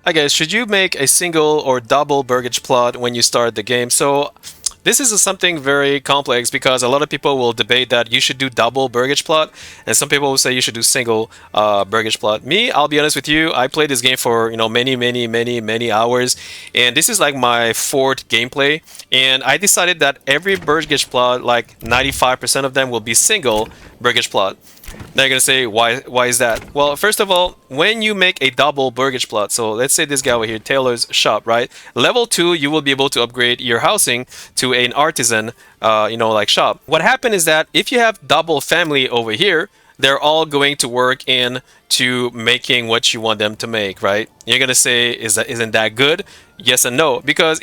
Hi guys, should you make a single or double Burgage plot when you start the game? So this is something very complex because a lot of people will debate that you should do double Burgage plot, and some people will say you should do single Burgage plot. Me, I'll be honest with you, I played this game for many hours, and this is like my fourth gameplay, and I decided that every Burgage plot, like 95% of them, will be single Burgage plot. Now you're gonna say, why is that? Well, first of all, when you make a double Burgage plot, so let's say this guy over here, Taylor's shop, right? Level 2, you will be able to upgrade your housing to an artisan, like shop. What happened is that if you have double family over here, they're all going to work in to making what you want them to make, right? You're gonna say, isn't that good? Yes and no, because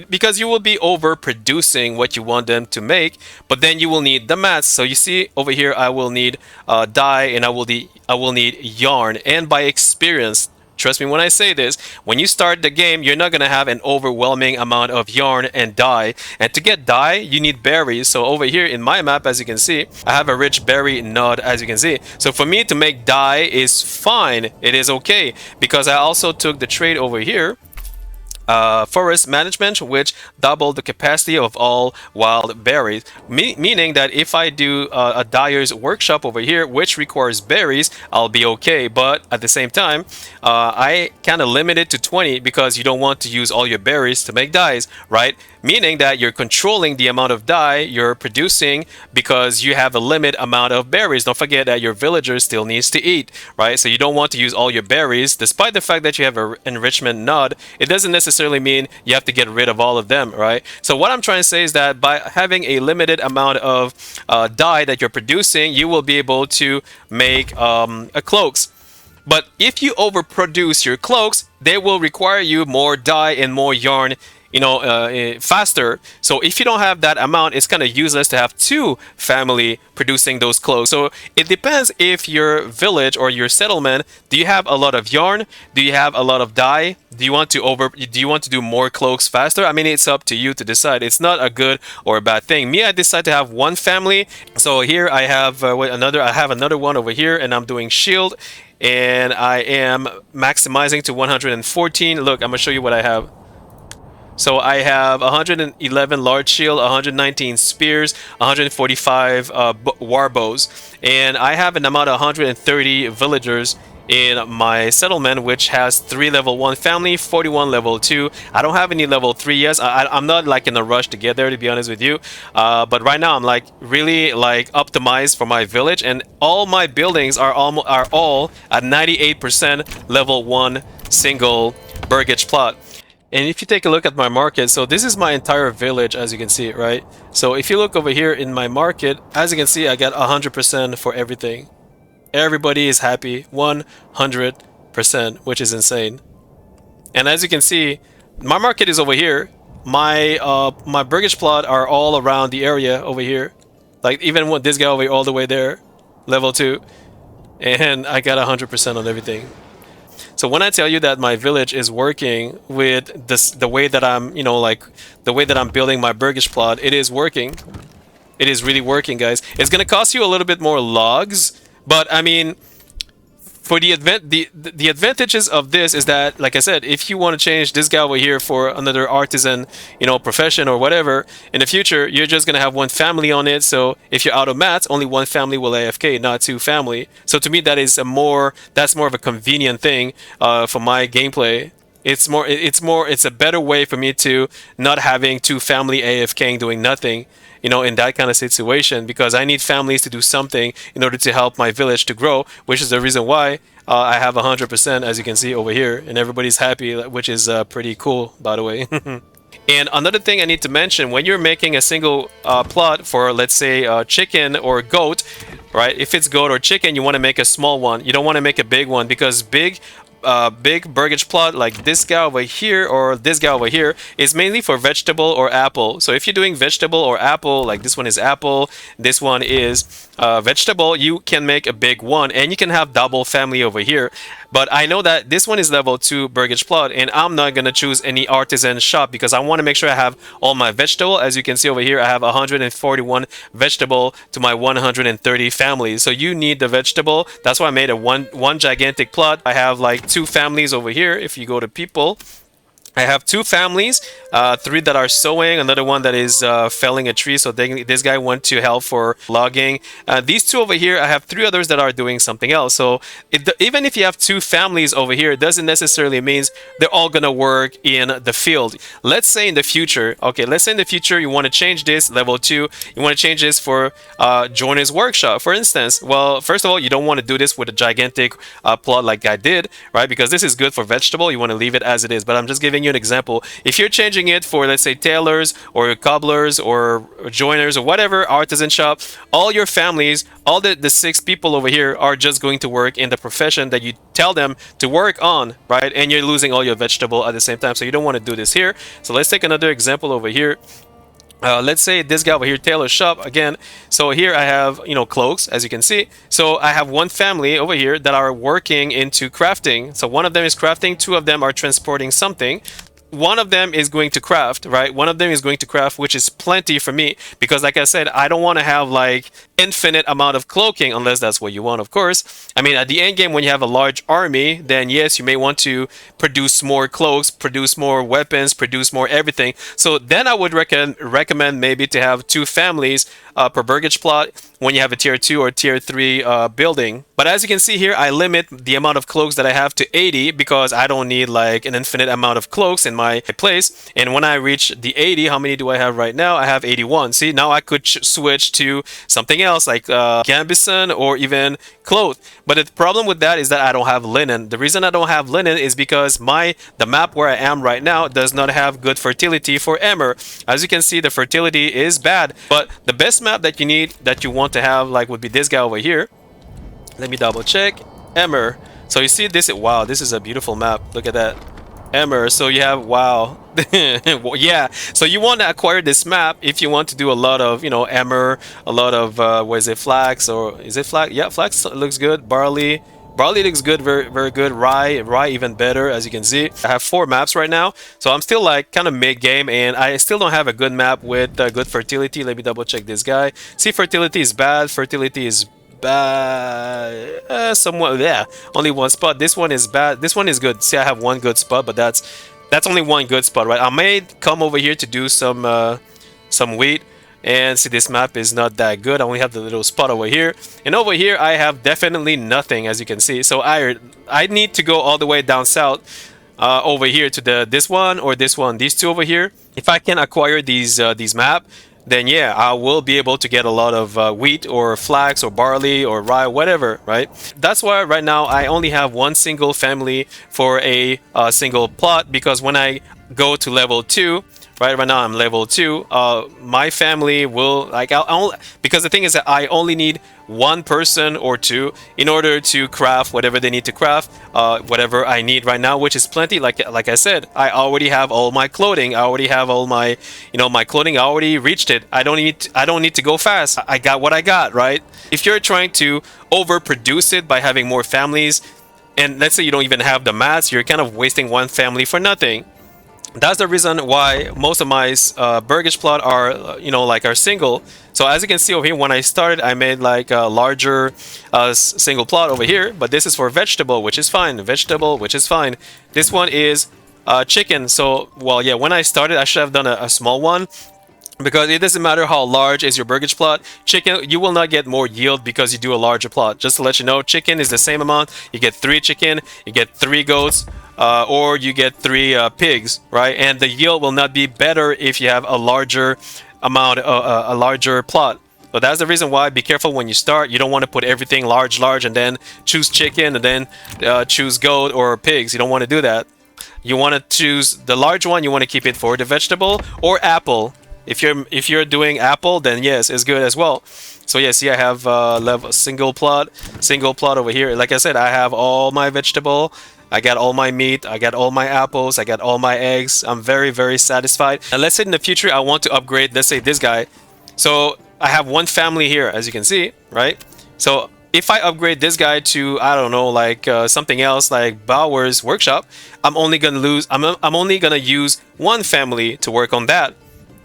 because you will be overproducing what you want them to make, but then you will need the mats. So you see over here, I will need dye, and I will need yarn, and by experience, trust me when I say this, when you start the game, you're not going to have an overwhelming amount of yarn and dye. And to get dye, you need berries. So over here in my map, as you can see, I have a rich berry node, as you can see. So for me to make dye is fine. It is okay. Because I also took the trade over here, forest management, which doubled the capacity of all wild berries, meaning that if I do a dyer's workshop over here, which requires berries, I'll be okay. But at the same time, I kind of limit it to 20 because you don't want to use all your berries to make dyes, right? Meaning that you're controlling the amount of dye you're producing because you have a limit amount of berries. Don't forget that your villager still needs to eat, right? So you don't want to use all your berries. Despite the fact that you have an enrichment node, it doesn't necessarily mean you have to get rid of all of them, right? So what I'm trying to say is that by having a limited amount of dye that you're producing, you will be able to make cloaks. But if you overproduce your cloaks, they will require you more dye and more yarn, faster. So if you don't have that amount, it's kind of useless to have two family producing those cloaks. So it depends if your village or your settlement, do you have a lot of yarn? Do you have a lot of dye? Do you want to do more cloaks faster? I mean, it's up to you to decide. It's not a good or a bad thing. Me, I decide to have one family. So here I have another one over here, and I'm doing shield, and I am maximizing to 114. Look, I'm gonna show you what I have. So I have 111 large shield, 119 spears, 145 war bows, and I have an amount of 130 villagers in my settlement, which has 3 level 1 family, 41 level 2. I don't have any level 3 yet. I'm not like in a rush to get there, to be honest with you. But right now I'm like really like optimized for my village, and all my buildings are all at 98% level 1 single Burgage plot. And if you take a look at my market, so this is my entire village, as you can see, right? So if you look over here in my market, as you can see, I got 100% for everything. Everybody is happy, 100%, which is insane. And as you can see, my market is over here. My Burgage plot are all around the area over here. Like even with this guy over here, all the way there, level 2. And I got 100% on everything. So when I tell you that my village is working with this, the way that I'm, the way that I'm building my Burgage plot, it is working. It is really working, guys. It's gonna cost you a little bit more logs, but I mean, for the advantages of this is that, like I said, if you want to change this guy over here for another artisan, profession or whatever, in the future, you're just gonna have one family on it. So if you're out of mats, only one family will AFK, not two family. So to me, that's more of a convenient thing for my gameplay. It's a better way for me to not having two family AFKing doing nothing, in that kind of situation, because I need families to do something in order to help my village to grow, which is the reason why I have 100%, as you can see over here, and everybody's happy, which is pretty cool, by the way. And another thing I need to mention, when you're making a single plot for, let's say, chicken or goat, right? If it's goat or chicken, you want to make a small one. You don't want to make a big one, because big Burgage plot like this guy over here or this guy over here is mainly for vegetable or apple. So if you're doing vegetable or apple, like this one is apple, this one is vegetable, you can make a big one, and you can have double family over here. But I know that this one is level 2 Burgage plot, and I'm not gonna choose any artisan shop because I want to make sure I have all my vegetable. As you can see over here, I have 141 vegetable to my 130 families. So you need the vegetable. That's why I made a one gigantic plot. I have like two families over here. If you go to people, I have two families, three that are sowing, another one that is felling a tree. So this guy went to help for logging. These two over here, I have three others that are doing something else. So even if you have two families over here, it doesn't necessarily mean they're all gonna work in the field. Let's say in the future, okay, let's say in the future you want to change this level 2, you want to change this for joiner's workshop, for instance. Well, first of all, you don't want to do this with a gigantic plot like I did, right? Because this is good for vegetable. You want to leave it as it is. But I'm just giving you an example. If you're changing it for, let's say, tailors or cobblers or joiners or whatever artisan shop, all your families, all the 6 people over here are just going to work in the profession that you tell them to work on, right? And you're losing all your vegetable at the same time. So you don't want to do this here. So let's take another example over here. Let's say this guy over here, tailor shop again. So here I have, cloaks, as you can see. So I have one family over here that are working into crafting. So one of them is crafting, 2 of them are transporting something. One of them is going to craft, right? One of them is going to craft, which is plenty for me because, like I said, I don't want to have like infinite amount of cloaking unless that's what you want, of course. I mean, at the end game, when you have a large army, then yes, you may want to produce more cloaks, produce more weapons, produce more everything. So then I would recommend maybe to have 2 families per Burgage plot when you have a tier 2 or tier 3 building. But as you can see here, I limit the amount of cloaks that I have to 80 because I don't need like an infinite amount of cloaks in my place. And when I reach the 80, how many do I have right now? I have 81. See, now I could switch to something else like Gambison or even cloth. But the problem with that is that I don't have linen. The reason I don't have linen is because the map where I am right now does not have good fertility for emmer. As you can see, the fertility is bad. But the best map that you need, that you want to have, like would be this guy over here. Let me double check. Emmer. So you see this, wow, this is a beautiful map. Look at that. Emmer. So you have, wow. Well, yeah. So you want to acquire this map if you want to do a lot of, emmer, a lot of, what is it, flax, or is it flax? Yeah, flax looks good. Barley. Barley looks good, very, very good. Rye even better, as you can see. I have 4 maps right now, so I'm still like kind of mid-game, and I still don't have a good map with good fertility. Let me double check this guy. See, fertility is bad. Fertility is bad. Somewhat, yeah. Only 1 spot. This one is bad. This one is good. See, I have 1 good spot, but that's only 1 good spot, right? I may come over here to do some wheat. And see, this map is not that good. I only have the little spot over here. And over here, I have definitely nothing, as you can see. So I need to go all the way down south over here to this one or this one. These 2 over here. If I can acquire these map, then yeah, I will be able to get a lot of wheat or flax or barley or rye, whatever, right? That's why right now I only have 1 single family for a single plot, because when I go to level 2, right now I'm level 2, my family will, like, because the thing is that I only need 1 person or 2 in order to craft whatever they need to craft, whatever I need right now, which is plenty. Like I said, I already have all my clothing. I already have all my, my clothing. I already reached it. I don't need to go fast. I got what I got, right? If you're trying to overproduce it by having more families, and let's say you don't even have the mats, you're kind of wasting 1 family for nothing. That's the reason why most of my Burgage plot are, are single. So as you can see over here, when I started, I made like a larger single plot over here. But this is for vegetable, which is fine. Vegetable, which is fine. This one is chicken. So, well, yeah, when I started, I should have done a small one. Because it doesn't matter how large is your Burgage plot, chicken, you will not get more yield because you do a larger plot. Just to let you know, chicken is the same amount. You get 3 chicken, you get 3 goats, or you get 3 pigs, right? And the yield will not be better if you have a larger amount, a larger plot. So that's the reason why. Be careful when you start. You don't want to put everything large, and then choose chicken and then choose goat or pigs. You don't want to do that. You want to choose the large one. You want to keep it for the vegetable or apple. If you're doing apple, then yes, it's good as well. So yeah, see, I have level single plot over here. Like I said, I have all my vegetable. I got all my meat. I got all my apples. I got all my eggs. I'm very, very satisfied. And let's say in the future I want to upgrade. Let's say this guy. So I have 1 family here, as you can see, right? So if I upgrade this guy to, I don't know, like something else like Bauer's workshop, I'm only gonna use 1 family to work on that,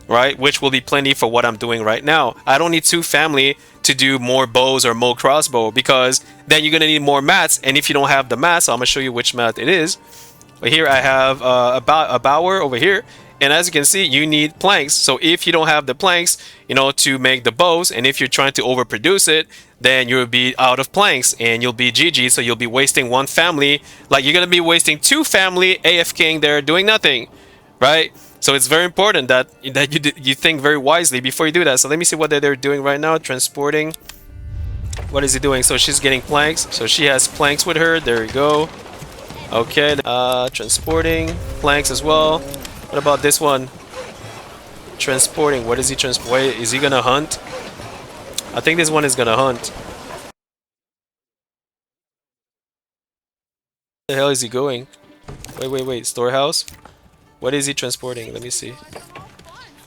right? Which will be plenty for what I'm doing right now. I don't need 2 family to do more bows or more crossbow, because then you're gonna need more mats. And if you don't have the mats, so I'm gonna show you which mat it is. But here I have a bower over here, and as you can see, you need planks. So if you don't have the planks, to make the bows, and if you're trying to overproduce it, then you'll be out of planks and you'll be GG. So you'll be wasting one family, like you're gonna be wasting two family AFKing there doing nothing, right? So it's very important that you think very wisely before you do that. So let me see what they're doing right now. Transporting. What is he doing? So she's getting planks. So she has planks with her. There you go. Okay. Transporting planks as well. What about this one? Transporting. What is he transporting? Is he gonna hunt? I think this one is gonna hunt. Where the hell is he going? Wait. Storehouse. What is he transporting? Let me see.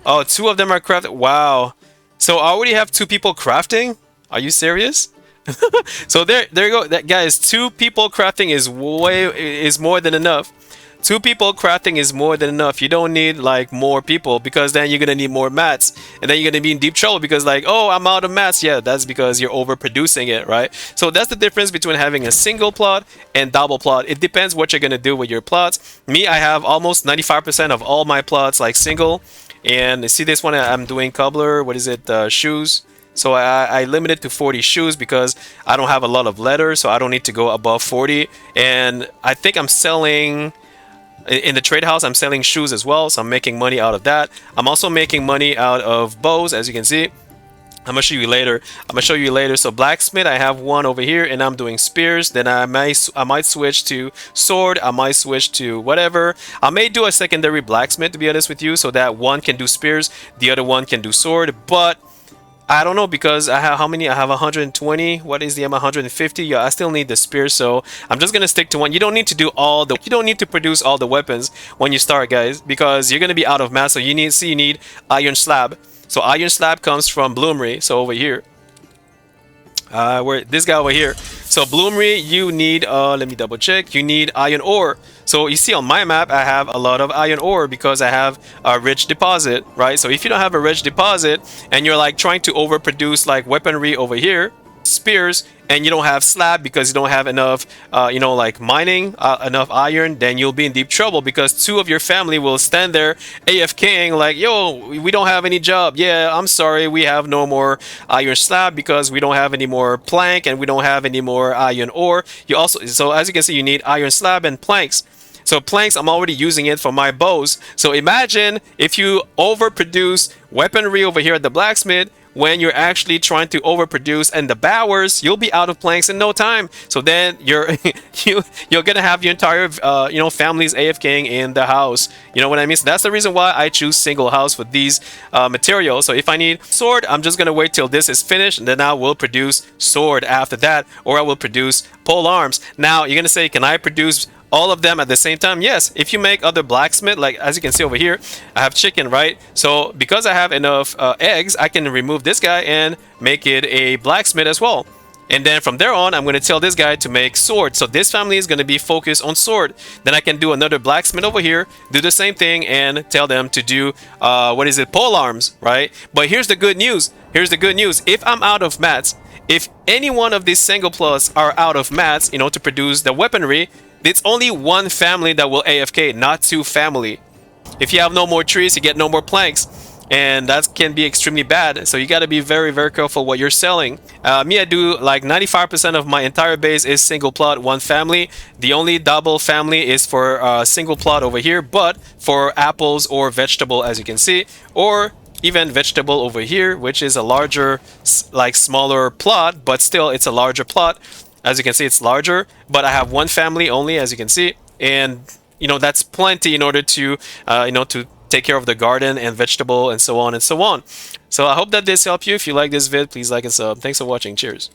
Oh, two of them are crafted. Wow. So I already have two people crafting? Are you serious? So there you go. That guys, two people crafting is more than enough. Two people crafting is more than enough. You don't need like more people, because then you're gonna need more mats, and then you're gonna be in deep trouble because like, oh, I'm out of mats. Yeah, that's because you're overproducing it, right? So that's the difference between having a single plot and double plot. It depends what you're gonna do with your plots. Me, I have almost 95% of all my plots like single, and see this one I'm doing cobbler. What is it? Shoes. So I limit it to 40 shoes because I don't have a lot of leather, so I don't need to go above 40. And I think I'm selling in the trade house, I'm selling shoes as well, so I'm making money out of that. I'm also making money out of bows, as you can see. I'm gonna show you later. So blacksmith, I have one over here, and I'm doing spears. Then I might switch to sword. I might switch to whatever. I may do a secondary blacksmith, to be honest with you, so that one can do spears, the other one can do sword. But I don't know, because I have how many? I have 120. What is the 150? Yeah, I still need the spear, so I'm just gonna stick to one. You don't need to produce all the weapons when you start, guys, because you're gonna be out of mass. So you need iron slab. So iron slab comes from bloomery. So over here, where this guy over here. So bloomery, you need let me double check. You need iron ore. So you see on my map, I have a lot of iron ore because I have a rich deposit, right? So if you don't have a rich deposit and you're like trying to overproduce like weaponry over here, spears, and you don't have slab because you don't have enough like mining, enough iron, then you'll be in deep trouble, because two of your family will stand there AFKing like, yo, we don't have any job. Yeah, I'm sorry, we have no more iron slab because we don't have any more plank, and we don't have any more iron ore. So as you can see, you need iron slab and planks. So planks, I'm already using it for my bows. So imagine if you overproduce weaponry over here at the blacksmith, when you're actually trying to overproduce and the bowers, you'll be out of planks in no time. So then you're gonna have your entire families AFKing in the house. You know what I mean? So that's the reason why I choose single house for these materials. So if I need sword, I'm just gonna wait till this is finished, and then I will produce sword after that, or I will produce pole arms. Now you're gonna say, can I produce all of them at the same time? Yes, if you make other blacksmith, like as you can see over here, I have chicken, right? So because I have enough eggs, I can remove this guy and make it a blacksmith as well. And then from there on, I'm going to tell this guy to make sword. So this family is going to be focused on sword. Then I can do another blacksmith over here, do the same thing, and tell them to do pole arms, right? But here's the good news. If I'm out of mats, if any one of these single plots are out of mats, to produce the weaponry, it's only one family that will AFK, not two family. If you have no more trees, you get no more planks, and that can be extremely bad. So you got to be very, very careful what you're selling. Me, I do like 95% of my entire base is single plot, one family. The only double family is for single plot over here, but for apples or vegetable, as you can see, or even vegetable over here, which is a larger, like smaller plot, but still it's a larger plot. As you can see, it's larger, but I have one family only, as you can see, and that's plenty in order to to take care of the garden and vegetable and so on and so on. So I hope that this helped you. If you like this vid, please like and sub. Thanks for watching. Cheers.